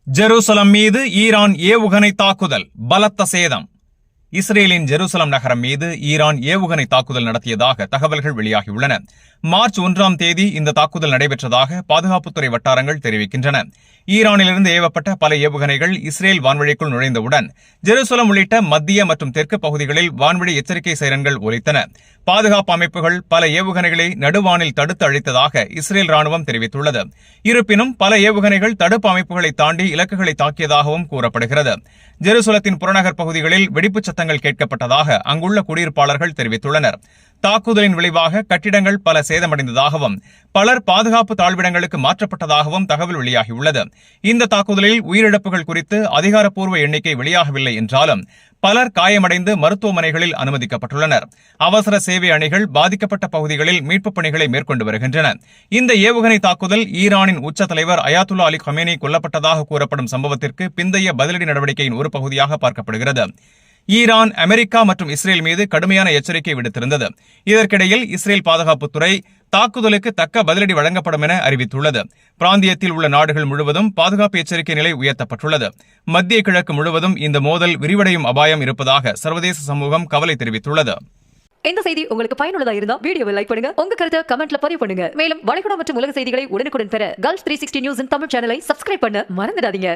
Jerusalem மீது Iran ஏவுகணை தாக்குதல், பலத்த சேதம். இஸ்ரேலின் ஜெருசலம் நகரம் மீது ஈரான் ஏவுகணை தாக்குதல் நடத்தியதாக தகவல்கள் வெளியாகியுள்ளன. மார்ச் 1ஆம் தேதி இந்த தாக்குதல் நடைபெற்றதாக பாதுகாப்புத்துறை வட்டாரங்கள் தெரிவிக்கின்றன. ஈரானிலிருந்து ஏவப்பட்ட பல ஏவுகணைகள் இஸ்ரேல் வான்வழிக்குள் நுழைந்தவுடன் ஜெருசலம் உள்ளிட்ட மத்திய மற்றும் தெற்கு பகுதிகளில் வான்வழி எச்சரிக்கை சைரன்கள் ஒலித்தன. பாதுகாப்பு அமைப்புகள் பல ஏவுகணைகளை நடுவானில் தடுத்து அழித்ததாக இஸ்ரேல் ராணுவம் தெரிவித்துள்ளது. இருப்பினும் பல ஏவுகணைகள் தடுப்பு அமைப்புகளை தாண்டி இலக்குகளை தாக்கியதாகவும் கூறப்படுகிறது. ஜெருசலத்தின் புறநகர் பகுதிகளில் வெடிப்புச் சத்தங்கள் கேட்கப்பட்டதாக அங்குள்ள குடியிருப்பாளர்கள் தெரிவித்துள்ளனர். தாக்குதலின் விளைவாக கட்டிடங்கள் பல சேதமடைந்ததாகவும் பலர் பாதுகாப்பு தாழ்விடங்களுக்கு மாற்றப்பட்டதாகவும் தகவல் வெளியாகியுள்ளது. இந்த தாக்குதலில் உயிரிழப்புகள் குறித்து அதிகாரப்பூர்வ எண்ணிக்கை வெளியாகவில்லை என்றாலும் பலர் காயமடைந்து மருத்துவமனைகளில் அனுமதிக்கப்பட்டுள்ளனர். அவசர சேவை அணிகள் பாதிக்கப்பட்ட பகுதிகளில் மீட்புப் பணிகளை மேற்கொண்டு வருகின்றன. இந்த ஏவுகணை தாக்குதல் ஈரானின் உச்ச தலைவர் அயாத்துல்லா அலி கமேனி கொல்லப்பட்டதாக கூறப்படும் சம்பவத்திற்கு பிந்தைய பதிலடி நடவடிக்கையின் ஒரு பகுதியாக பார்க்கப்படுகிறது. ஈரான், அமெரிக்கா மற்றும் இஸ்ரேல் மீது கடுமையான எச்சரிக்கை விடுத்திருந்தது. இதற்கிடையில் இஸ்ரேல் பாதுகாப்புத்துறை தாக்குதலுக்கு தக்க பதிலடி வழங்கப்படும் என அறிவித்துள்ளது. பிராந்தியத்தில் உள்ள நாடுகள் முழுவதும் பாதுகாப்பு எச்சரிக்கை நிலை உயர்த்தப்பட்டுள்ளது. மத்திய கிழக்கு முழுவதும் இந்த மோதல் விரிவடையும் அபாயம் இருப்பதாக சர்வதேச சமூகம் கவலை தெரிவித்துள்ளது. இந்த செய்தி உங்களுக்கு பயனுள்ளதா இருந்தா வீடியோவை லைக் பண்ணுங்க, உங்க கருத்தை கமெண்ட்ல பதிவு பண்ணுங்க. மேலும் வளைகுடா மற்றும் உலக செய்திகளை உடனுக்குடன் பெற Gulf 360 நியூஸின் தமிழ் சேனலை சப்ஸ்கிரைப் பண்ண மறந்துடாதீங்க.